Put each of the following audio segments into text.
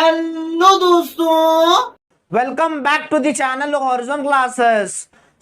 Hello दोस्तों, welcome back to the channel Horizon Classes.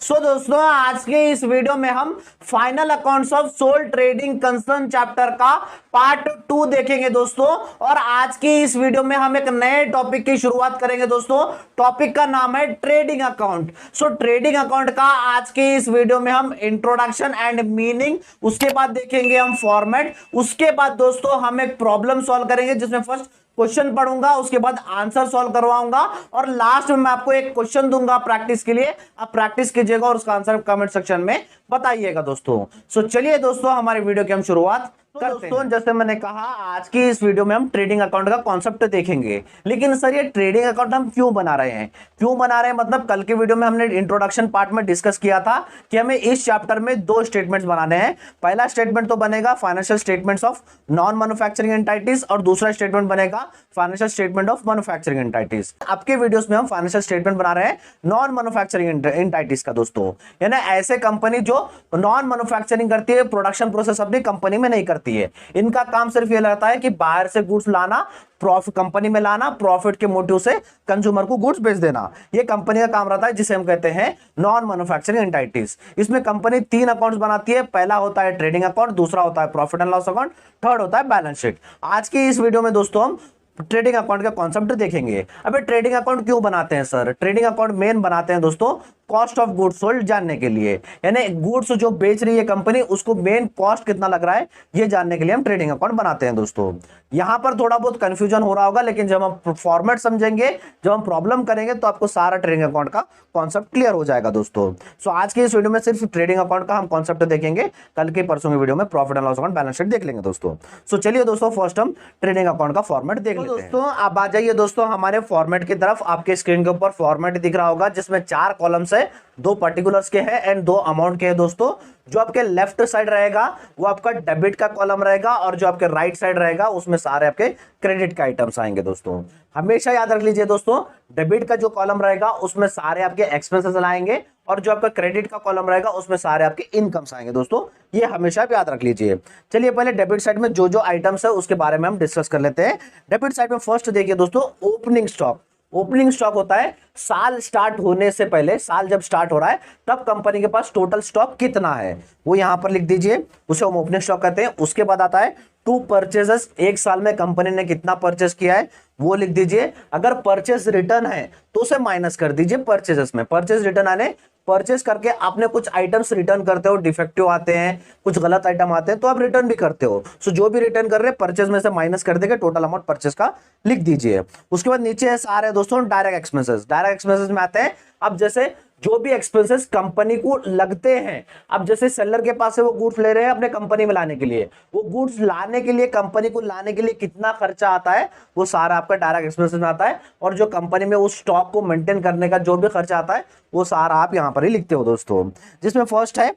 So दोस्तों, आज के इस वीडियो में हम final accounts of sole trading concern chapter का पार्ट 2 देखेंगे दोस्तों। और आज की इस वीडियो में हम एक नए टॉपिक की शुरुआत करेंगे दोस्तों। टॉपिक का नाम है ट्रेडिंग अकाउंट। सो ट्रेडिंग अकाउंट का आज के इस वीडियो में हम इंट्रोडक्शन एंड मीनिंग, उसके बाद देखेंगे हम फॉर्मेट, उसके बाद दोस्तों हम एक प्रॉब्लम सॉल्व करेंगे जिसमें फर्स्ट क्वेश्चन पढ़ूंगा, उसके बाद आंसर सॉल्व करवाऊंगा और लास्ट में मैं आपको एक क्वेश्चन दूंगा प्रैक्टिस के लिए। आप प्रैक्टिस कीजिएगा और उसका आंसर कमेंट सेक्शन में बताइएगा दोस्तों। सो चलिए दोस्तों, हमारी वीडियो की हम शुरुआत दोस्तों, जैसे मैंने कहा आज की इस वीडियो में हम ट्रेडिंग अकाउंट का कॉन्सेप्ट देखेंगे। लेकिन सर ये ट्रेडिंग अकाउंट हम क्यों बना रहे हैं, मतलब कल के वीडियो में हमने इंट्रोडक्शन पार्ट में डिस्कस किया था कि हमें इस चैप्टर में दो स्टेटमेंट्स बनाने हैं। पहला स्टेटमेंट तो बनेगा financial statements of non manufacturing entities और दूसरा स्टेटमेंट बनेगा financial statement of manufacturing entities. आपके वीडियोस में हम फाइनेंशियल स्टेटमेंट बना रहे हैं नॉन मैन्युफैक्चरिंग एंटाइटीज का दोस्तों, यानी ऐसे कंपनी जो नॉन मैन्युफैक्चरिंग करती है, प्रोडक्शन प्रोसेस अपनी कंपनी में नहीं करती है। इनका काम सिर्फ ये रहता है कि बाहर से गुड्स लाना, प्रॉफिट कंपनी में लाना, प्रॉफिट के मोटिव से कंज्यूमर को गुड्स बेच देना। ये कंपनी का काम रहता है जिसे हम कहते हैं नॉन मैन्युफैक्चरिंग एंटाइटीज। इसमें कंपनी 3 अकाउंट्स बनाती है। पहला होता है ट्रेडिंग अकाउंट, दूसरा होता है profit and loss account, third होता है बैलेंस शीट। आज की इस वीडियो में दोस्तों हम ट्रेडिंग अकाउंट का कॉन्सेप्ट देखेंगे। अबे ट्रेडिंग अकाउंट क्यों बनाते हैं सर? ट्रेडिंग अकाउंट मेन बनाते हैं दोस्तों कॉस्ट ऑफ गुड्स सोल्ड जानने के लिए, यानी गुड्स जो बेच रही है कंपनी उसको मेन कॉस्ट कितना लग रहा है ये जानने के लिए हम ट्रेडिंग अकाउंट बनाते हैं दोस्तों। यहां पर थोड़ा बहुत कंफ्यूजन हो रहा होगा, लेकिन जब हम फॉर्मेट समझेंगे, जब हम प्रॉब्लम करेंगे तो आपको सारा ट्रेडिंग अकाउंट का कॉन्सेप्ट क्लियर हो जाएगा दोस्तों। सो आज के इस वीडियो में सिर्फ ट्रेडिंग अकाउंट का हम कॉन्सेप्ट देखेंगे। कल के परसों की वीडियो में profit and loss account, balance sheet देख लेंगे दोस्तों। सो चलिए दोस्तों, फर्स्ट हम ट्रेडिंग अकाउंट का फॉर्मेट देख लेते हैं। दोस्तों आप आ जाइए दोस्तों हमारे फॉर्मेट की तरफ। आपके स्क्रीन के ऊपर फॉर्मेट दिख रहा होगा जिसमें 4 कॉलम्स है, 2 पर्टिकुलर्स के हैं एंड 2 अमाउंट के हैं दोस्तों। जो आपके लेफ्ट साइड रहेगा वो आपका डेबिट का कॉलम रहेगा और जो आपके राइट साइड रहेगा उसमें सारे आपके क्रेडिट का आइटम्स आएंगे दोस्तों। हमेशा याद रख लीजिए दोस्तों, डेबिट का जो कॉलम रहेगा उसमें सारे आपके एक्सपेंसेस आएंगे और जो आपका क्रेडिट का कॉलम रहेगा उसमें सारे आपके इनकम्स आएंगे दोस्तों। ये हमेशा याद रख लीजिए। चलिए पहले डेबिट साइड में जो जो आइटम्स है उसके बारे में हम डिस्कस कर लेते हैं। डेबिट साइड में फर्स्ट देखिए दोस्तों, ओपनिंग स्टॉक। ओपनिंग स्टॉक होता है साल स्टार्ट होने से पहले, साल जब स्टार्ट हो रहा है तब कंपनी के पास टोटल स्टॉक कितना है वो यहां पर लिख दीजिए, उसे हम ओपनिंग स्टॉक कहते हैं। उसके बाद आता है टू परचेजेस, एक साल में कंपनी ने कितना परचेस किया है वो लिख दीजिए। अगर परचेस रिटर्न है तो उसे माइनस कर दीजिए परचेजेस में। परचेस रिटर्न आने, परचेस करके आपने कुछ आइटम्स रिटर्न करते हो, डिफेक्टिव आते हैं, कुछ गलत आइटम आते हैं तो आप रिटर्न भी करते हो। सो जो भी रिटर्न कर रहे हैं परचेस में से माइनस कर देंगे, टोटल अमाउंट परचेस का लिख दीजिए। उसके बाद नीचे आ रहे हैं दोस्तों डायरेक्ट एक्सपेंसेस। डायरेक्ट एक्सपेंसेस में आते हैं अब जैसे जो भी एक्सपेंसेस कंपनी को लगते हैं। अब जैसे सेलर के पास से वो गुड्स ले रहे हैं अपने कंपनी में लाने के लिए, वो गुड्स लाने के लिए, कंपनी को लाने के लिए कितना खर्चा आता है वो सारा आपका डायरेक्ट एक्सपेंसेस में आता है। और जो कंपनी में उस स्टॉक को मेंटेन करने का जो भी खर्चा आता है वो सारा आप यहां पर ही लिखते हो दोस्तों। जिसमें फर्स्ट है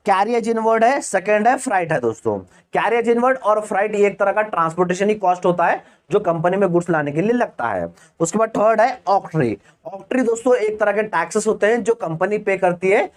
कैरियज इनवर्ड है, सेकंड है फ्राइट है दोस्तों। कैरियज इनवर्ड और फ्राइट ये एक तरह का ट्रांसपोर्टेशन ही कॉस्ट होता है जो कंपनी में गुड्स लाने के लिए लगता है। उसके बाद थर्ड है ऑक्ट्री। ऑक्ट्री दोस्तों एक तरह के टैक्सेस होते हैं जो कंपनी पे करती है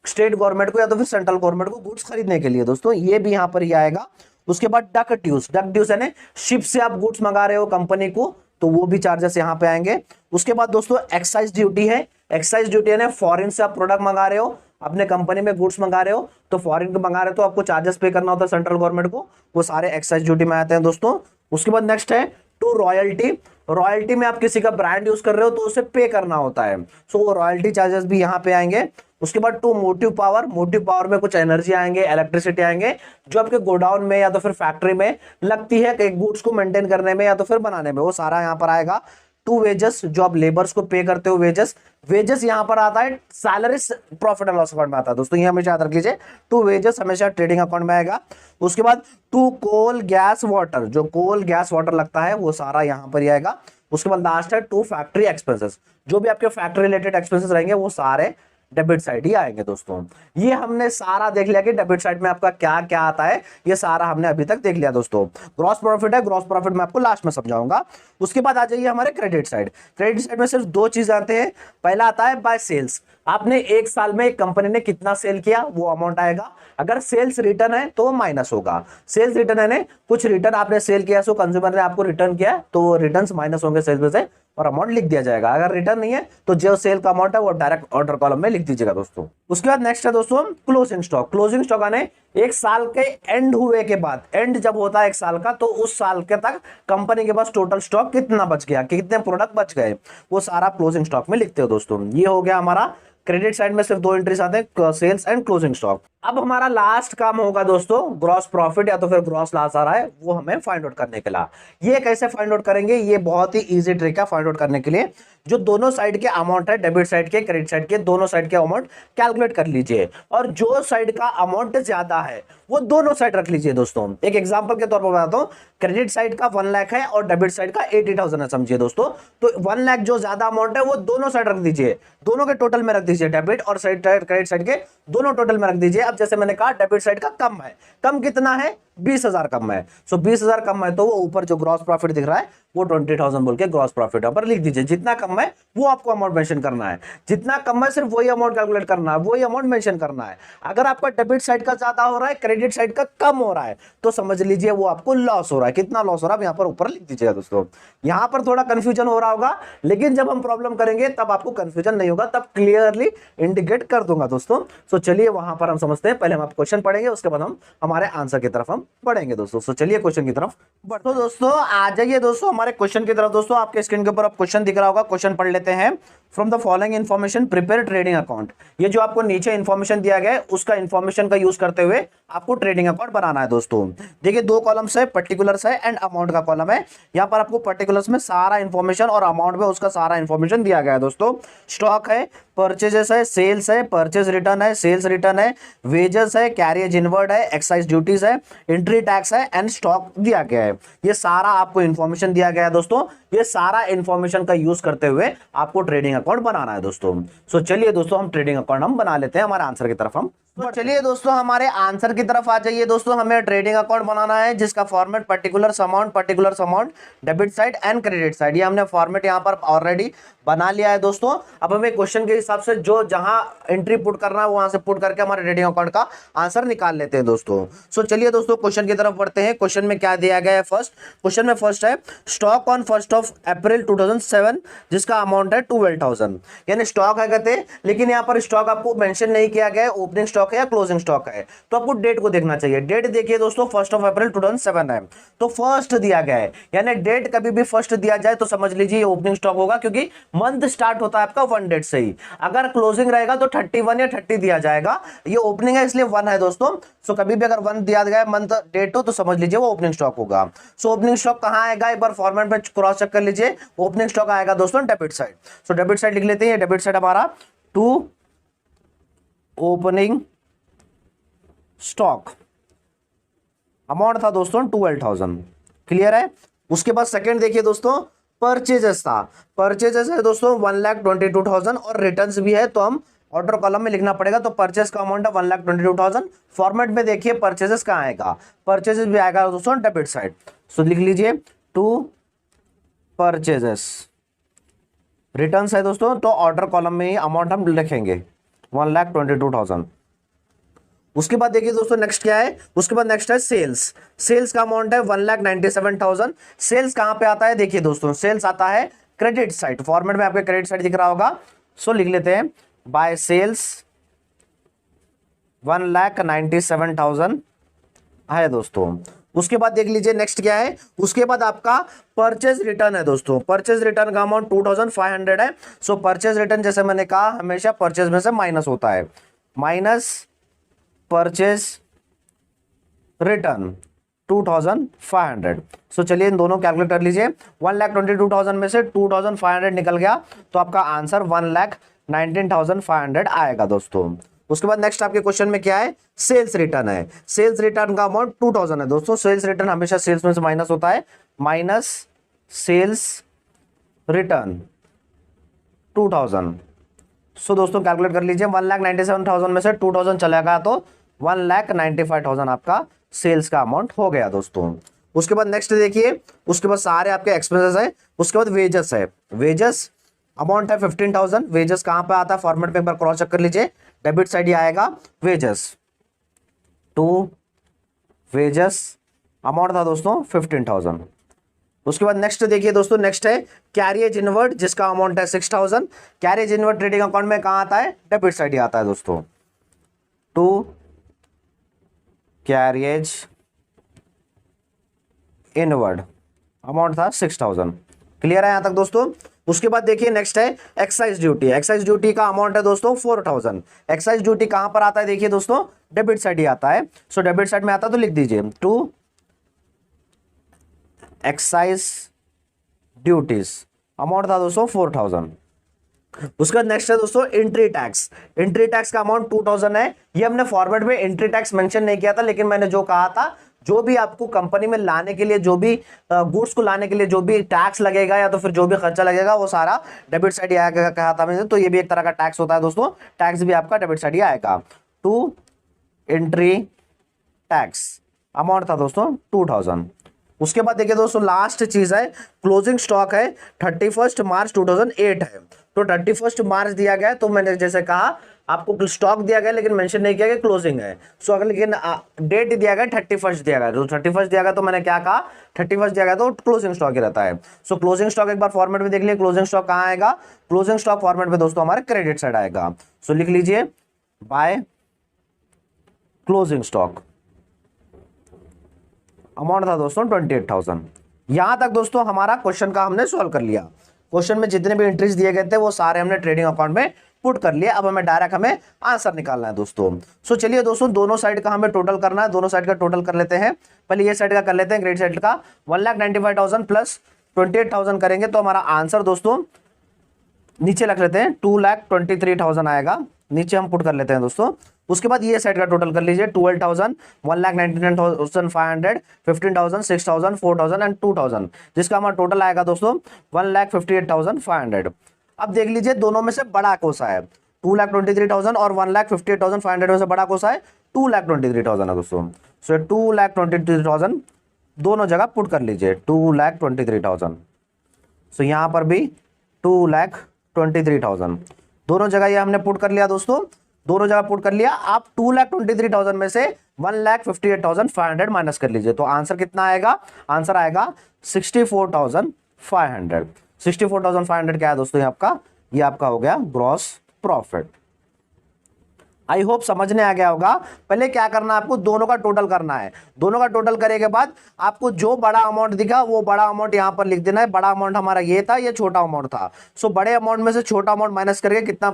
स्टेट गवर्नमेंट को या तो फिर सेंट्रल गवर्नमेंट को गुड्स खरीदने के लिए दोस्तों, ये भी यहां पर ही आएगा। उसके बाद डक ड्यूज। डक ड्यूज यानी शिप से आप गुड्स मंगा रहे हो कंपनी को तो वो भी चार्जेस यहां पे आएंगे। उसके बाद दोस्तों एक्साइज ड्यूटी है। एक्साइज ड्यूटी यानी फॉरेन से आप प्रोडक्ट मंगा रहे हो, अपने कंपनी में गुड्स मंगा रहे हो तो फॉरेन को मंगा रहे हो तो आपको चार्जेस पे करना होता है सेंट्रल गवर्नमेंट को, वो सारे एक्साइज ड्यूटी में आते हैं दोस्तों। उसके बाद नेक्स्ट है टू रॉयल्टी। रॉयल्टी में आप किसी का ब्रांड यूज कर रहे हो तो उसे पे करना होता है, सो वो रॉयल्टी चार्जेस भी यहाँ पे आएंगे। उसके बाद to motive power. Motive power में कुछ एनर्जी आएंगे, इलेक्ट्रिसिटी आएंगे जो आपके गोडाउन में या तो फिर फैक्ट्री में लगती है कि गुड्स को मेंटेन करने में या तो फिर बनाने में, वो सारा यहाँ पर आएगा। टू वेजेस, जो आप लेबर्स को पे करते हो वेजेस। वेजेस यहां पर आता है salary profit and loss account में आता है दोस्तों, ये हमेशा याद रख लीजिए। टू वेजेस हमेशा ट्रेडिंग अकाउंट में आएगा। उसके बाद टू कोल गैस वाटर, जो कोल गैस वाटर लगता है वो सारा यहां पर ही आएगा। उसके बाद लास्ट है टू फैक्ट्री एक्सपेंसेस, जो भी आपके फैक्ट्री रिलेटेड एक्सपेंसेस रहेंगे वो सारे डेबिट साइड ही आएंगे दोस्तों। ये हमने सारा देख लिया कि डेबिट साइड में आपका क्या क्या आता है, ये सारा हमने अभी तक देख लिया दोस्तों। ग्रॉस प्रॉफिट है, ग्रॉस प्रॉफिट मैं आपको लास्ट में समझाऊंगा। उसके बाद आ जाइए हमारे क्रेडिट साइड। क्रेडिट साइड में सिर्फ दो चीज आते हैं। पहला आता है बाय सेल्स, आपने एक साल में एक कंपनी ने कितना सेल किया वो अमाउंट आएगा। अगर सेल्स रिटर्न है तो वो माइनस होगा। सेल्स रिटर्न है, कुछ रिटर्न आपने सेल किया, सो कंज्यूमर ने आपको रिटर्न किया, तो रिटर्न्स माइनस होंगे सेल्स में से और अमाउंट लिख दिया जाएगा। अगर रिटर्न नहीं है तो जो सेल का अमाउंट है वो डायरेक्ट ऑर्डर कॉलम में लिख दीजिएगा दोस्तों। उसके बाद नेक्स्ट है दोस्तों क्लोजिंग स्टॉक। क्लोजिंग स्टॉक आने एक साल के एंड हुए के बाद, एंड जब होता है एक साल का, तो उस साल के तक कंपनी के पास टोटल स्टॉक कितना बच गया, कितने प्रोडक्ट बच गए, वो सारा क्लोजिंग स्टॉक में लिखते हो दोस्तों। ये हो गया हमारा क्रेडिट साइड में सिर्फ दो एंट्रीज आते हैं, सेल्स एंड क्लोजिंग स्टॉक। अब हमारा लास्ट काम होगा दोस्तों ग्रॉस प्रॉफिट या तो फिर ग्रॉस लॉस आ रहा है वो हमें फाइंड आउट करने के लिए। ये कैसे फाइंड आउट करेंगे, ये बहुत ही इजी ट्रिक है फाइंड आउट करने के लिए। जो दोनों साइड के अमाउंट है, डेबिट साइड के क्रेडिट साइड के, दोनों साइड के अमाउंट कैलकुलेट कर लीजिए और जो साइड का अमाउंट ज्यादा है वो दोनों साइड रख लीजिए दोस्तों। एक एग्जांपल के तौर पर बताता हूं, क्रेडिट साइड का 1 लाख है और डेबिट साइड का 80,000 है, समझिए दोस्तों। तो 1 लाख जो ज्यादा अमाउंट है वो दोनों साइड रख दीजिए, दोनों के टोटल में रख दीजिए, डेबिट और क्रेडिट साइड के दोनों टोटल में रख दीजिए। अब जैसे मैंने कहा डेबिट साइड का कम है, कम कितना है, 20,000 कम है, सो 20,000 कम है तो वो ऊपर जो ग्रॉस प्रॉफिट दिख रहा है वो 20,000 बोल के ग्रॉस प्रॉफिट पर लिख दीजिए। जितना कम है वो आपको अमाउंट मेंशन करना है, जितना कम है सिर्फ वही अमाउंट कैलकुलेट करना है, वही अमाउंट मेंशन करना है। अगर आपका डेबिट साइड का ज्यादा हो रहा है, क्रेडिट साइड का कम हो रहा है, तो समझ लीजिए वो आपको लॉस हो रहा है। कितना लॉस हो रहा है यहाँ पर ऊपर लिख दीजिएगा दोस्तों। यहाँ पर थोड़ा कंफ्यूजन हो रहा होगा, लेकिन जब हम प्रॉब्लम करेंगे तब आपको कंफ्यूजन नहीं होगा, तब क्लियरली इंडिकेट कर दूंगा दोस्तों। सो चलिए वहां पर हम समझते हैं, पहले हम क्वेश्चन पढ़ेंगे उसके बाद हम हमारे आंसर की तरफ हम बढ़ेंगे दोस्तों। सो चलिए क्वेश्चन की तरफ बढ़ते हैं दोस्तों। आ जाइए दोस्तों हमारे क्वेश्चन की तरफ। दोस्तों आपके स्क्रीन के ऊपर आप क्वेश्चन दिख रहा होगा, क्वेश्चन पढ़ लेते हैं। From the following information prepare trading account. ये जो आपको नीचे इन्फॉर्मेशन दिया गया है उसका इन्फॉर्मेशन का यूज करते हुए आपको ट्रेडिंग अकाउंट बनाना है दोस्तों। देखिए दो कॉलम्स है, पर्टिकुलर्स है एंड अमाउंट का कॉलम है। यहाँ पर आपको पर्टिकुलर्स में सारा इन्फॉर्मेशन और अमाउंट में उसका सारा इन्फॉर्मेशन दिया गया है दोस्तों। स्टॉक है, परचेजेस है, सेल्स है, परचेज रिटर्न है, सेल्स रिटर्न है, वेजेस है, कैरियज इनवर्ड है, एक्साइज ड्यूटीज है, एंट्री टैक्स है एंड स्टॉक दिया गया है। ये सारा आपको इन्फॉर्मेशन दिया गया है दोस्तों। ये सारा इन्फॉर्मेशन का यूज करते हुए आपको ट्रेडिंग अकाउंट बनाना है दोस्तों। सो चलिए दोस्तों हम ट्रेडिंग अकाउंट हम बना लेते हैं, हमारे आंसर की तरफ हम। तो चलिए दोस्तों हमारे आंसर की तरफ आ जाइए दोस्तों। हमें ट्रेडिंग अकाउंट बनाना है जिसका format particulars amount, debit side and credit side. ये हमने फॉर्मेट यहाँ पर ऑलरेडी बना लिया है दोस्तों। अब हमें क्वेश्चन के हिसाब से जो जहां एंट्री पुट करना है वहां से पुट करके हमारे ट्रेडिंग अकाउंट का आंसर निकाल लेते हैं दोस्तों। सो चलिए दोस्तों क्वेश्चन की तरफ बढ़ते हैं। क्वेश्चन में क्या दिया गया है, क्वेश्चन में फर्स्ट है स्टॉक ऑन 1 अप्रैल 2007 जिसका अमाउंट है 12,000। यानी स्टॉक है कहते, लेकिन यहाँ पर स्टॉक आपको मेंशन नहीं किया गया है, ओपनिंग स्टॉक है या क्लोजिंग स्टॉक है, तो आपको डेट को देखना चाहिए। डेट देखिए दोस्तों 1 अप्रैल 2007 है तो फर्स्ट दिया गया है, यानी डेट कभी भी फर्स्ट दिया जाए तो समझ लीजिए ओपनिंग स्टॉक होगा, क्योंकि मंथ स्टार्ट होता है आपका 1 डेट से ही। अगर क्लोजिंग रहेगा तो 31 या 30 दिया जाएगा। ये ओपनिंग है इसलिए 1 है दोस्तों। सो कभी भी अगर 1 दिया गया मंथ डेट हो तो समझ लीजिए वो ओपनिंग स्टॉक होगा। सो ओपनिंग स्टॉक कहां आएगा, एक बार फॉर्मेट में क्रॉस चेक कर लीजिए। ओपनिंग स्टॉक आएगा दोस्तों debit side. So debit side लिख लेते हैं। डेबिट साइड हमारा टू ओपनिंग स्टॉक अमाउंट था दोस्तों 12,000। क्लियर है। उसके बाद सेकंड देखिए दोस्तों परचेजेस था। परचेजेस है दोस्तों 1,22,000 और रिटर्न्स भी है, तो हम ऑर्डर कॉलम में लिखना पड़ेगा। तो परचेज का अमाउंट है 1,22,000। फॉर्मेट में देखिए परचेजेस कहां आएगा, परचेजेस भी आएगा दोस्तों डेबिट साइड। सो लिख लीजिए टू परचेजेस। रिटर्न्स है दोस्तों तो ऑर्डर कॉलम में ही अमाउंट हम लिखेंगे 1,22,000। उसके बाद देखिए दोस्तों नेक्स्ट क्या है, उसके बाद नेक्स्ट है सेल्स। सेल्स का अमाउंट है 1,97,000। सेल्स कहां पे आता है देखिए दोस्तों, सेल्स आता है क्रेडिट साइड। फॉर्मेट में आपके क्रेडिट साइड दिख रहा होगा। सो लिख लेते हैं बाय सेल्स 1,97,000 है दोस्तों। उसके बाद देख लीजिए नेक्स्ट क्या है, उसके बाद आपका परचेज रिटर्न है दोस्तों। परचेज रिटर्न का अमाउंट 2,500 है। सो परचेज रिटर्न जैसे मैंने कहा हमेशा परचेज में से माइनस होता है, माइनस परचेज रिटर्न 2,500। सो चलिए इन दोनों कैलकुलेट कर लीजिए। 1,22,000 में से 2,500 निकल गया तो आपका आंसर 1,19,500 आएगा दोस्तों। उसके बाद नेक्स्ट आपके क्वेश्चन में क्या है, सेल्स रिटर्न है। सेल्स रिटर्न का अमाउंट 2,000 है दोस्तों। सेल्स रिटर्न हमेशा सेल्स में से माइनस होता है, माइनस सेल्स रिटर्न 2,000। सो दोस्तों कैलकुलेट कर लीजिए, 1,97,000 में से 2,000 चलेगा तो 1,95,000 आपका सेल्स का अमाउंट हो गया दोस्तों। उसके बाद नेक्स्ट देखिए, उसके बाद सारे आपके एक्सपेंसेस है। उसके बाद वेजेस है, वेजेस अमाउंट है 15,000। वेजेस कहां पे आता है, फॉर्मेट पे एक बार क्रॉस चेक कर लीजिए, डेबिट साइड ही आएगा वेजेस टू वेजेस अमाउंट था दोस्तों 15,000। उसके बाद नेक्स्ट देखिए दोस्तों, नेक्स्ट है कैरियज इनवर्ड जिसका अमाउंट है 6,000। कैरियज इनवर्ड ट्रेडिंग अकाउंट में कहां आता है, डेबिट साइड ही आता है दोस्तों। टू कैरियज इनवर्ड अमाउंट था 6,000। क्लियर है यहां तक दोस्तों। उसके बाद देखिए नेक्स्ट है एक्साइज ड्यूटी। एक्साइज ड्यूटी का अमाउंट है दोस्तों 4,000। एक्साइज ड्यूटी कहां पर आता है, देखिए दोस्तों डेबिट साइड ही आता है। सो डेबिट साइड में आता है तो लिख दीजिए टू एक्साइज ड्यूटीज अमाउंट था दोस्तों 4,000। उसके बाद नेक्स्ट है दोस्तों एंट्री टैक्स। एंट्री टैक्स का अमाउंट 2,000 है। ये हमने फॉर्मेट में एंट्री टैक्स मेंशन नहीं किया था, लेकिन मैंने जो कहा था जो भी आपको कंपनी में लाने के लिए, जो भी गुड्स को लाने के लिए जो भी टैक्स लगेगा या तो फिर जो भी खर्चा लगेगा वो सारा डेबिट साइड ही आएगा कहा था मैंने। तो ये भी एक तरह का टैक्स होता है दोस्तों, टैक्स भी आपका डेबिट साइड ही आएगा। टू एंट्री टैक्स अमाउंट था दोस्तों 2,000। उसके बाद देखिए दोस्तों लास्ट चीज है क्लोजिंग स्टॉक है 31 मार्च 2008 है। तो 31 मार्च दिया गया है, तो मैंने जैसे कहा आपको स्टॉक दिया गया लेकिन मेंशन नहीं किया कि क्लोजिंग है। सो अगर लेकिन डेट दिया गया 31 दिया गया, तो 31 दिया गया तो मैंने क्या कहा 31 दिया गया तो क्लोजिंग स्टॉक ही रहता है। सो क्लोजिंग स्टॉक एक बार फॉर्मेट में देख लिया, क्लोजिंग स्टॉक कहाँ आएगा, क्लोजिंग स्टॉक फॉर्मेट में दोस्तों हमारे क्रेडिट साइड आएगा। सो लिख लीजिए बाय क्लोजिंग स्टॉक अमाउंट था दोस्तों 28,000। यहां तक दोस्तों हमारा क्वेश्चन का हमने सॉल्व कर लिया। क्वेश्चन में जितने भी एंट्रीज दिए गए थे वो सारे हमने ट्रेडिंग अकाउंट में पुट कर लिए। अब हमें डायरेक्ट हमें आंसर निकालना है दोस्तों। सो चलिए दोस्तों दोनों साइड का हमें टोटल करना है, दोनों साइड का टोटल कर लेते हैं। पहले ये साइड का कर लेते हैं, क्रेडिट साइड का 1,95,000 प्लस 28,000 करेंगे तो हमारा आंसर दोस्तों नीचे रख लेते हैं 2,23,000 आएगा, नीचे हम पुट कर लेते हैं दोस्तों। उसके बाद ये साइड का टोटल कर लीजिए 12,000, 1,99,500, 15,000, 6,000, 4,000 एंड 2,000, जिसका हमारा टोटल आएगा दोस्तों 1,58,500। अब देख लीजिए दोनों में से बड़ा कौन सा है, 2,23,000 और 1,58,500 में से बड़ा कौन सा है, 2,23,000 है दोस्तों। सो 2,23,000 दोनों जगह पुट कर लीजिए 2,23,000। सो यहाँ पर भी 2,23,000 दोनों जगह ये हमने पुट कर लिया दोस्तों, दोनों जगह पुट कर लिया। आप 2,23,000 में से 1,58,500 माइनस कर लीजिए तो आंसर कितना आएगा, आंसर आएगा 64,500। 64,500 क्या है दोस्तों, ये आपका हो गया ग्रॉस प्रॉफिट। आई होप समझने आ गया होगा। पहले क्या करना है आपको, दोनों का टोटल करना है। दोनों का टोटल करने के बाद आपको जो बड़ा अमाउंट दिखा वो बड़ा अमाउंट यहां पर लिख देना है। बड़ा अमाउंट हमारा ये था, ये छोटा अमाउंट था। सो बड़े अमाउंट में से छोटा अमाउंट माइनस करके कितना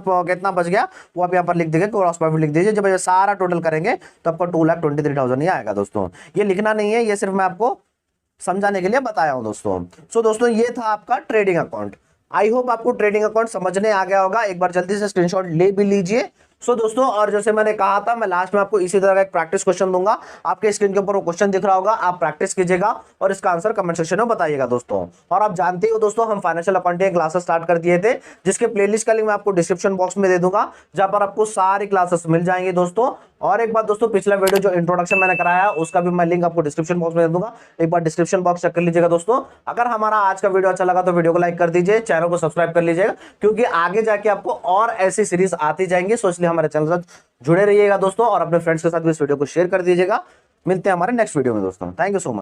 बच गया वो आप यहां पर लिख देंगे, क्रॉस प्रॉफिट लिख दीजिए। जब ये सारा टोटल करेंगे तो आपको 2,23,000 ही आएगा दोस्तों। ये लिखना नहीं है, ये सिर्फ मैं आपको समझाने के लिए बताया हूं दोस्तों। सो दोस्तों ये था आपका ट्रेडिंग अकाउंट। आई होप आपको ट्रेडिंग अकाउंट समझने आ गया होगा। एक बार जल्दी से स्क्रीनशॉट ले भी लीजिए। सो दोस्तों और जैसे मैंने कहा था मैं लास्ट में आपको इसी तरह का एक प्रैक्टिस क्वेश्चन दूंगा, आपके स्क्रीन के ऊपर वो क्वेश्चन दिख रहा होगा, आप प्रैक्टिस कीजिएगा और इसका आंसर कमेंट सेक्शन में बताइएगा दोस्तों। और आप जानते हो दोस्तों हम फाइनेंशियल अकाउंटिंग क्लासेस स्टार्ट कर दिए थे, जिसके प्लेलिस्ट का लिंक मैं आपको डिस्क्रिप्शन बॉक्स में दे दूंगा, जहां पर आपको सारी क्लासेस मिल जाएंगे दोस्तों। और एक बात दोस्तों, पिछला वीडियो जो इंट्रोडक्शन मैंने कराया उसका भी मैं लिंक आपको डिस्क्रिप्शन बॉक्स में दे दूंगा, एक बार डिस्क्रिप्शन बॉक्स चेक कर लीजिएगा दोस्तों। अगर हमारा आज का वीडियो अच्छा लगा तो वीडियो को लाइक कर दीजिए, चैनल को सब्सक्राइब कर लीजिएगा, क्योंकि आगे जाके आपको और ऐसी सीरीज आती जाएंगी। सो इसलिए हमारे चैनल से जुड़े रहिएगा दोस्तों और अपने फ्रेंड्स के साथ भी इस वीडियो को शेयर कर दीजिएगा। मिलते हैं हमारे नेक्स्ट वीडियो में दोस्तों। Thank you so much.